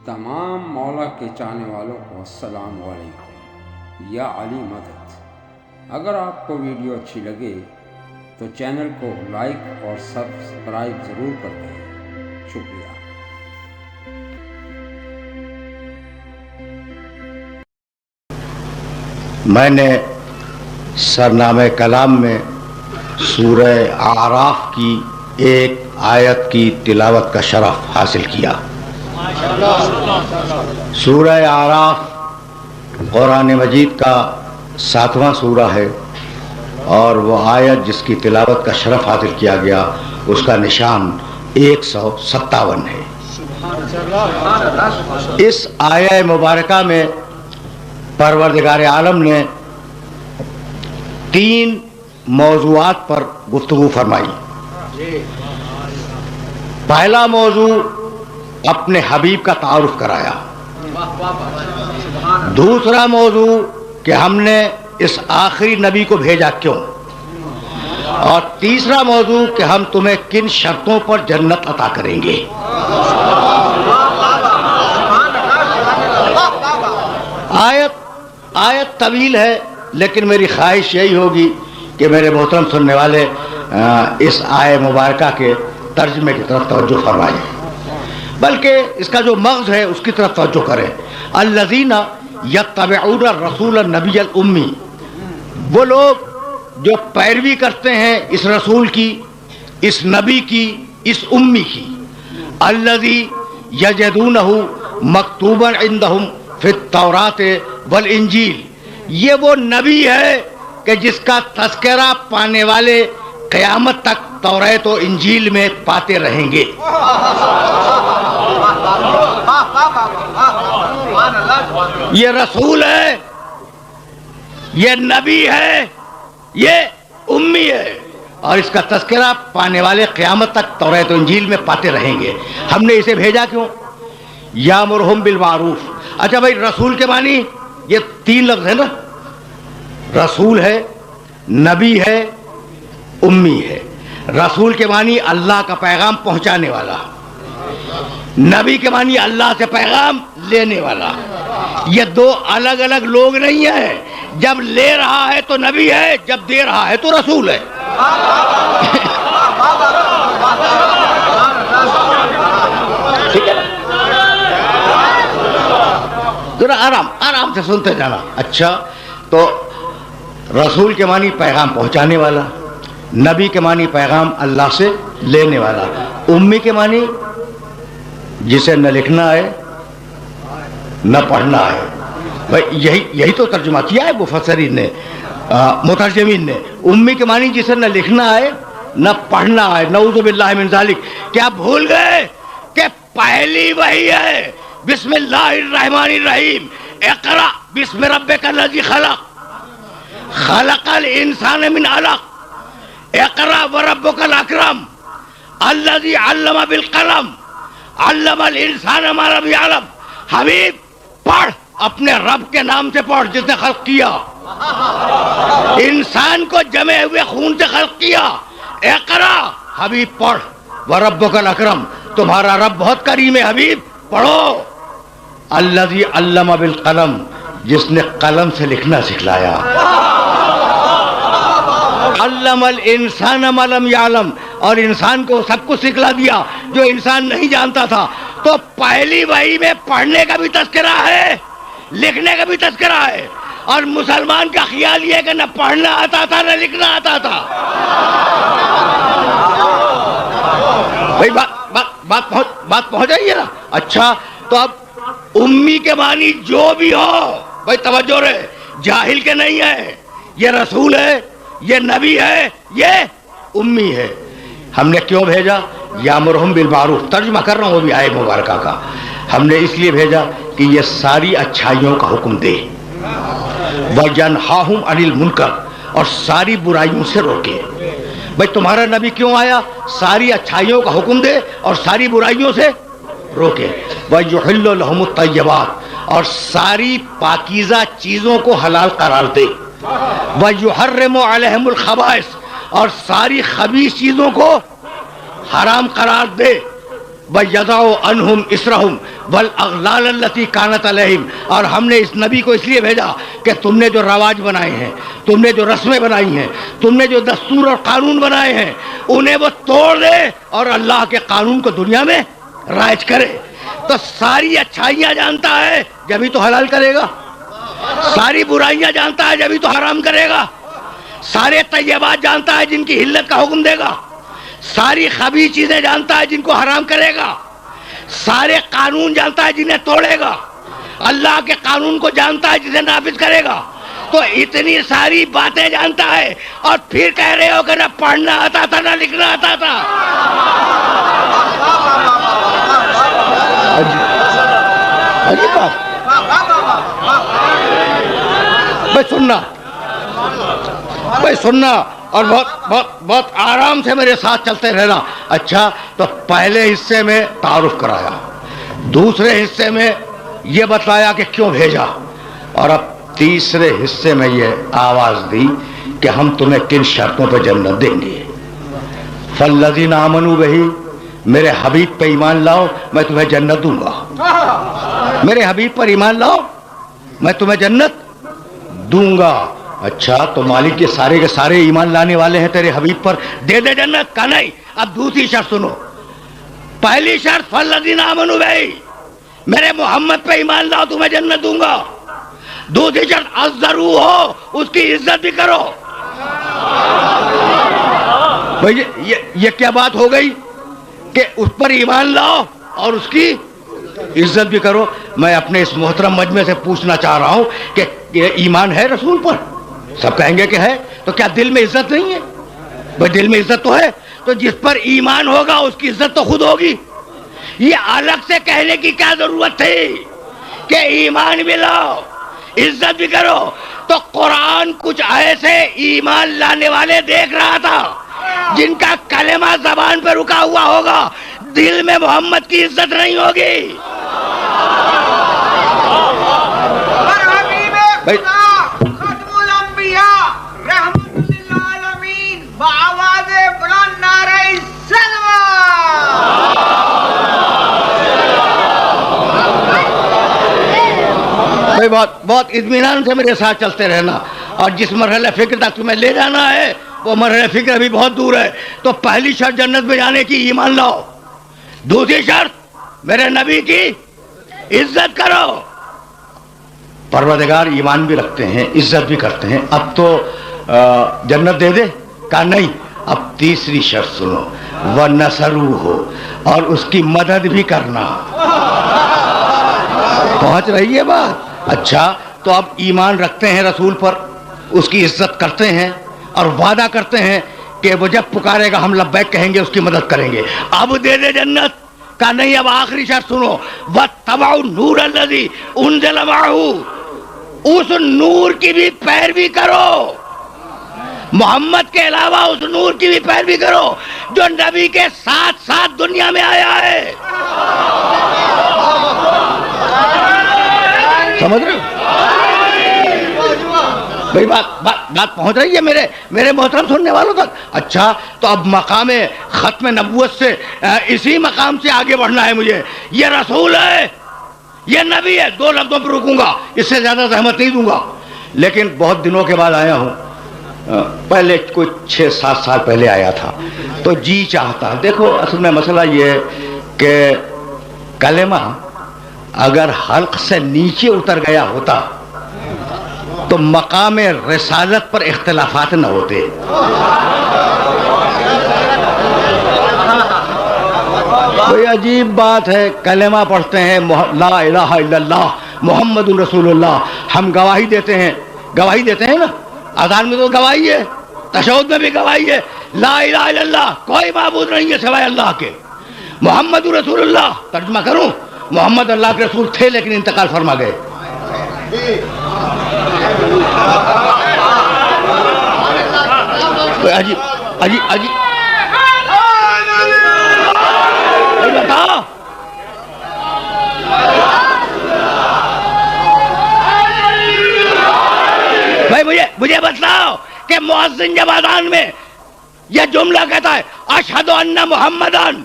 تمام مولا کے چاہنے والوں کو السلام علیکم، یا علی مدد۔ اگر آپ کو ویڈیو اچھی لگے تو چینل کو لائک اور سبسکرائب ضرور کر دیں۔ شکریہ۔ میں نے سرنامہ کلام میں سورہ اعراف کی ایک آیت کی تلاوت کا شرف حاصل کیا۔ سورہ اعراف قرآن مجید کا 7واں سورہ ہے، اور وہ آیت جس کی تلاوت کا شرف حاصل کیا گیا اس کا نشان 157 ہے۔ اس آیہ مبارکہ میں پروردگار عالم نے 3 موضوعات پر گفتگو فرمائی۔ پہلا موضوع اپنے حبیب کا تعارف کرایا، دوسرا موضوع کہ ہم نے اس آخری نبی کو بھیجا کیوں، اور تیسرا موضوع کہ ہم تمہیں کن شرطوں پر جنت عطا کریں گے۔ آیت طویل ہے، لیکن میری خواہش یہی ہوگی کہ میرے محترم سننے والے اس آیہ مبارکہ کے ترجمے کی طرف توجہ فرمائیں، بلکہ اس کا جو مغز ہے اس کی طرف توجہ کریں۔ الذین یتبعون الرسول النبی الامی، وہ لوگ جو پیروی کرتے ہیں اس رسول کی، اس نبی کی، اس امی کی۔ الذی یجدونہ مکتوبا عندہم فی التوراۃ والانجیل، یہ وہ نبی ہے کہ جس کا تذکرہ پانے والے قیامت تک توریت و انجیل میں پاتے رہیں گے۔ یہ رسول ہے، یہ نبی ہے، یہ امی ہے، اور اس کا تذکرہ پانے والے قیامت تک توریت و انجیل میں پاتے رہیں گے۔ ہم نے اسے بھیجا کیوں؟ یامرہم بالمعروف۔ اچھا بھائی، رسول کے معنی یہ 3 لفظ ہے نا، رسول ہے، نبی ہے، امی ہے۔ رسول کے معنی اللہ کا پیغام پہنچانے والا، نبی کے معنی اللہ سے پیغام لینے والا۔ یہ 2 الگ الگ لوگ نہیں ہیں۔ جب لے رہا ہے تو نبی ہے، جب دے رہا ہے تو رسول ہے۔ ٹھیک ہے، ذرا آرام سے سنتے جانا۔ اچھا، تو رسول کے معنی پیغام پہنچانے والا، نبی کے معنی پیغام اللہ سے لینے والا، امی کے معنی جسے نہ لکھنا ہے نہ پڑھنا ہے۔ بھائی یہی تو ترجمہ کیا ہے مفسرین نے، مترجمین نے۔ امی کے معنی جسے نہ لکھنا ہے نہ پڑھنا ہے۔ نعوذ باللہ من ذالک۔ کیا بھول گئے کہ پہلی وحی ہے بسم اللہ الرحمن الرحیم، اقرأ بسم ربک الذی خلق، خلق الانسان من علق، اقرأ وربک الاکرم الذی علم بالقلم، علم الانسان ما لم یعلم۔ حبیب پڑھ، اپنے رب کے نام سے پڑھ جس نے خلق کیا، انسان کو جمے ہوئے خون سے خلق کیا۔ اقرأ، حبیب پڑھ، وربک الاکرم، تمہارا رب بہت کریم ہے حبیب، پڑھو۔ الذی علم بالقلم، جس نے قلم سے لکھنا سکھلایا۔ علم الانسان ما لم یعلم، اور انسان کو سب کچھ سکھلا دیا جو انسان نہیں جانتا تھا۔ تو پہلی وحی میں پڑھنے کا بھی تذکرہ ہے، لکھنے کا بھی تذکرہ ہے، اور مسلمان کا خیال یہ ہے کہ نہ پڑھنا آتا تھا نہ لکھنا آتا تھا۔ بھائی بات پہنچ رہی ہے نا؟ اچھا، تو اب امی کے معنی جو بھی ہو، بھائی توجہ رہے، جاہل کے نہیں ہے، یہ رسول ہے، یہ نبی ہے، یہ امی ہے۔ ہم نے کیوں بھیجا؟ یامرہم بالمعروف، ترجمہ کر رہا ہوں وہ بھی آیہ مبارکہ کا۔ ہم نے اس لیے بھیجا کہ یہ ساری اچھائیوں کا حکم دے، وَيَنْهَاهُمْ عَنِ الْمُنْكَرِ، اور ساری برائیوں سے روکے۔ بھائی تمہارا نبی کیوں آیا؟ ساری اچھائیوں کا حکم دے اور ساری برائیوں سے روکے۔ وَيُحِلُّ لَهُمُ الطَّيِّبَاتِ، اور ساری پاکیزہ چیزوں کو حلال قرار دے۔ وَيُحَرِّمُ عَلَيْهِمُ الْخَبَائِثَ، اور ساری خبیث چیزوں کو حرام قرار دے۔ وَيَضَعُ عَنْهُمْ إِصْرَهُمْ وَالْأَغْلَالَ الَّتِي كَانَتْ عَلَيْهِمْ، اور ہم نے اس نبی کو اس لیے بھیجا کہ تم نے جو رواج بنائے ہیں، تم نے جو رسمیں بنائی ہیں، تم نے جو دستور اور قانون بنائے ہیں، انہیں وہ توڑ دے اور اللہ کے قانون کو دنیا میں رائج کرے۔ تو ساری اچھائیاں جانتا ہے جبھی تو حلال کرے گا، ساری برائیاں جانتا ہے جبھی تو حرام کرے گا، سارے طیبات جانتا ہے جن کی حلت کا حکم دے گا، ساری خبیث چیزیں جانتا ہے جن کو حرام کرے گا، سارے قانون جانتا ہے جنہیں توڑے گا، اللہ کے قانون کو جانتا ہے جسے نافذ کرے گا۔ تو اتنی ساری باتیں جانتا ہے اور پھر کہہ رہے ہو کہ نہ پڑھنا آتا تھا نہ لکھنا آتا تھا۔ عجیب بات۔ بھائی سننا اور بہت آرام سے میرے ساتھ چلتے رہنا۔ اچھا، تو پہلے حصے میں تعارف کرایا، دوسرے حصے میں یہ بتلایا کہ کیوں بھیجا، اور اب تیسرے حصے میں یہ آواز دی کہ ہم تمہیں کن شرطوں پہ جنت دیں گے۔ فالذین آمنوا بہ، میرے حبیب پہ ایمان لاؤ میں تمہیں جنت دوں گا، میرے حبیب پر ایمان لاؤ میں تمہیں جنت دوں گا۔ اچھا، تو مالک کے سارے ایمان لانے والے ہیں تیرے حبیب پر، دے دے جنت کا؟ نہیں۔ اب دوسری شرط سنو۔ پہلی شرط فالذین آمنوا بہ، میرے محمد پہ ایمان لاؤ تمہیں جنت دوں گا۔ دوسری شرط عزرو ہو، اس کی عزت بھی کرو۔ بھائی یہ کیا بات ہو گئی کہ اس پر ایمان لاؤ اور اس کی عزت بھی کرو؟ میں اپنے اس محترم مجمع سے پوچھنا چاہ رہا ہوں کہ یہ ایمان ہے رسول پر؟ سب کہیں گے کہ ہے، تو کیا دل میں عزت نہیں ہے؟ بھائی دل میں عزت تو ہے، تو جس پر ایمان ہوگا اس کی عزت تو خود ہوگی۔ یہ الگ سے کہنے کی کیا ضرورت تھی کہ ایمان بھی لاؤ عزت بھی کرو؟ تو قرآن کچھ ایسے ایمان لانے والے دیکھ رہا تھا جن کا کلمہ زبان پہ رکا ہوا ہوگا، دل میں محمد کی عزت نہیں ہوگی۔ ختم الانبیاء رحمت للعالمین بآواز بلند نعرہ سلوات۔ بھائی بہت اطمینان سے میرے ساتھ چلتے رہنا، اور جس مرحلہ فکر تک تمہیں لے جانا ہے وہ مرحلہ فکر ابھی بہت دور ہے۔ تو پہلی شرط جنت میں جانے کی ایمان لاؤ، دوسری شرط میرے نبی کی عزت کرو۔ پروردگار ایمان بھی رکھتے ہیں، عزت بھی کرتے ہیں، اب تو جنت دے دے؟ کہا نہیں، اب تیسری شرط سنو، وَنَصَرُوهُ، اور اس کی مدد بھی کرنا۔ پہنچ رہی ہے بات؟ اچھا، تو اب ایمان رکھتے ہیں رسول پر، اس کی عزت کرتے ہیں اور وعدہ کرتے ہیں کہ وہ جب پکارے گا ہم لبیک کہیں گے، اس کی مدد کریں گے۔ اب دے دے جنت؟ کہا نہیں، اب آخری شرط سنو، وَاتَّبَعُوا النُّورَ الَّذِي أُنزِلَ مَعَهُ، اس نور کی بھی پیروی کرو، محمد کے علاوہ اس نور کی بھی پیروی کرو جو نبی کے ساتھ ساتھ دنیا میں آیا ہے۔ سمجھ رہے ہو بھائی؟ بات پہنچ رہی ہے میرے محترم سننے والوں تک؟ اچھا، تو اب مقام ختم نبوت سے اسی مقام سے آگے بڑھنا ہے مجھے۔ یہ رسول ہے، یہ نبی ہے، دو لفظوں پر رکوں گا، اس سے زیادہ زحمت نہیں دوں گا۔ لیکن بہت دنوں کے بعد آیا ہوں، پہلے کچھ 6-7 سال پہلے آیا تھا، تو جی چاہتا، دیکھو اصل میں مسئلہ یہ ہے کہ کلمہ اگر حلق سے نیچے اتر گیا ہوتا تو مقام رسالت پر اختلافات نہ ہوتے۔ کوئی عجیب بات ہے، کلمہ پڑھتے ہیں لا الہ الا اللہ محمد رسول اللہ، ہم گواہی دیتے ہیں نا، اذان میں تو گواہی ہے، تشہد میں بھی گواہی ہے، لا الہ الا اللہ کوئی معبود نہیں ہے سوائے اللہ کے، محمد رسول اللہ۔ ترجمہ کروں، محمد اللہ کے رسول تھے لیکن انتقال فرما گئے۔ عجیب عجیب عجیب بتاؤ، بھائی مجھے بتلاؤ کہ مؤذن جب اذان میں یہ جملہ کہتا ہے اشہد ان محمدن،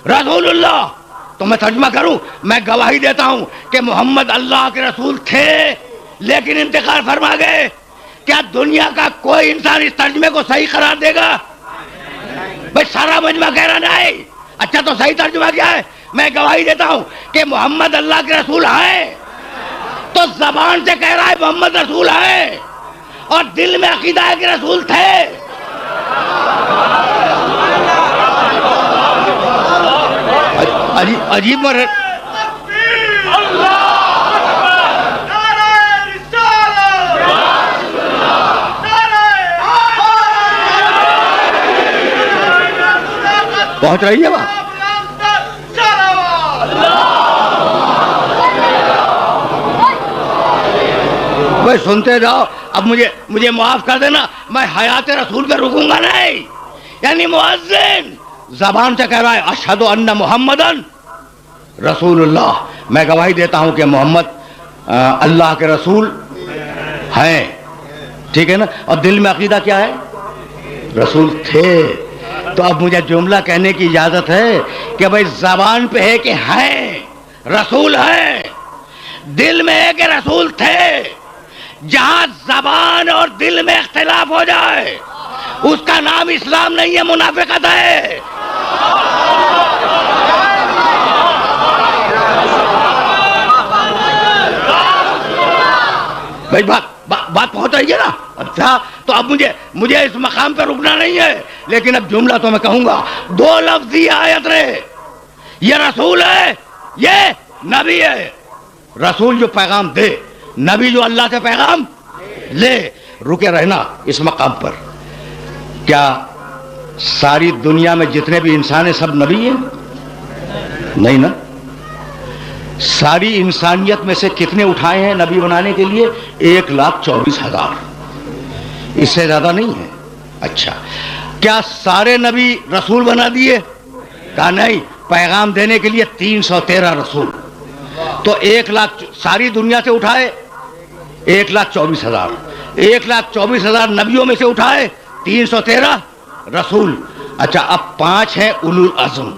رسول اللہ. تو میں ترجمہ کروں, میں گواہی دیتا ہوں کہ محمد اللہ کے رسول تھے لیکن انتقال فرما گئے. کیا دنیا کا کوئی انسان اس ترجمے کو صحیح قرار دے گا؟ بھائی سارا مجمع کہہ رہا نہیں. اچھا تو صحیح ترجمہ کیا ہے؟ میں گواہی دیتا ہوں کہ محمد اللہ کے رسول ہیں. تو زبان سے کہہ رہا ہے محمد رسول ہیں اور دل میں عقیدہ ہے کہ رسول تھے. عجیب مر پہنچ رہی ہے بات. بھائی سنتے جاؤ. اب مجھے معاف کر دینا, میں حیات رسول پہ رکوں گا نہیں. یعنی مؤذن زبان سے کہہ رہا ہے اشہد ان محمدن رسول اللہ, میں گواہی دیتا ہوں کہ محمد اللہ کے رسول ہیں. ٹھیک ہے نا. اور دل میں عقیدہ کیا ہے؟ رسول تھے. تو اب مجھے جملہ کہنے کی اجازت ہے کہ بھائی زبان پہ ہے کہ ہیں رسول ہیں, دل میں ہے کہ رسول تھے. جہاں زبان اور دل میں اختلاف ہو جائے اس کا نام اسلام نہیں ہے, منافقت ہے. بھائی بات پہنچ رہی ہے نا. اچھا تو اب مجھے اس مقام پہ رکنا نہیں ہے, لیکن اب جملہ تو میں کہوں گا. دو لفظ یہ آیت رہے, یہ رسول ہے, یہ نبی ہے. رسول جو پیغام دے, نبی جو اللہ سے پیغام لے. رکے رہنا اس مقام پر. کیا ساری دنیا میں جتنے بھی انسان ہیں سب نبی ہیں؟ نہیں نا. ساری انسانیت میں سے کتنے اٹھائے ہیں نبی بنانے کے لیے؟ 1,24,000. اس سے زیادہ نہیں ہے. اچھا کیا سارے نبی رسول بنا دیے؟ کہا نہیں, پیغام دینے کے لیے 313 رسول. تو 1 لاکھ ساری دنیا سے اٹھائے 1,24,000. 1,24,000 نبیوں میں سے اٹھائے 313 رسول. اچھا اب 5 ہیں اولو العزم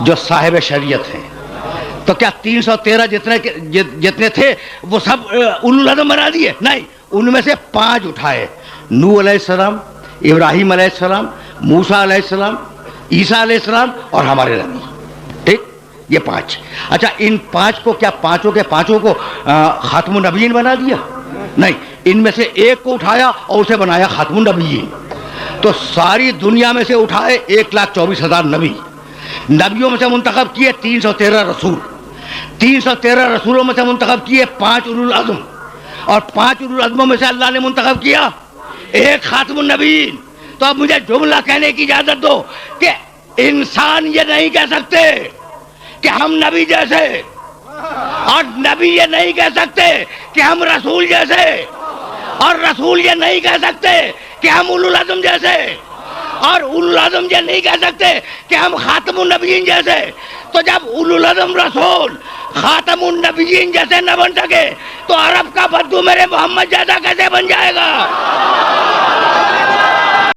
جو صاحب شریعت ہیں. تو کیا 313 جتنے تھے وہ سب اولو العزم بنا دیے؟ نہیں, ان میں سے 5 اٹھائے. نوح علیہ السلام, ابراہیم علیہ السلام, موسیٰ علیہ السلام, عیسیٰ علیہ السلام اور ہمارے نبی. ٹھیک, یہ 5. اچھا ان 5 کو کیا پانچوں کے پانچوں کو خاتم النبیین بنا دیا؟ نہیں, ان میں سے ایک کو اٹھایا اور اسے بنایا خاتم النبیین. تو ساری دنیا میں سے اٹھائے 1,24,000 نبی. نبیوں میں سے منتخب کیے 313 رسول. 313 رسولوں میں سے منتخب کیے 5 اولو العزم, اور 5 اولو العزموں میں سے اللہ نے منتخب کیا ایک خاتم النبیین. تو اب مجھے جملہ کہنے کی اجازت دو کہ انسان یہ نہیں کہہ سکتے کہ ہم نبی جیسے, اور نبی یہ نہیں کہہ سکتے کہ ہم رسول جیسے, اور رسول یہ نہیں کہہ سکتے کہ ہم اولو العزم جیسے, اور اولو العزم یہ نہیں کہہ سکتے کہ ہم خاتم النبیین جیسے. تو جب اولو العزم رسول خاتم النبیین جیسے نہ بن سکے تو عرب کا بدو میرے محمد جیسا کیسے بن جائے گا؟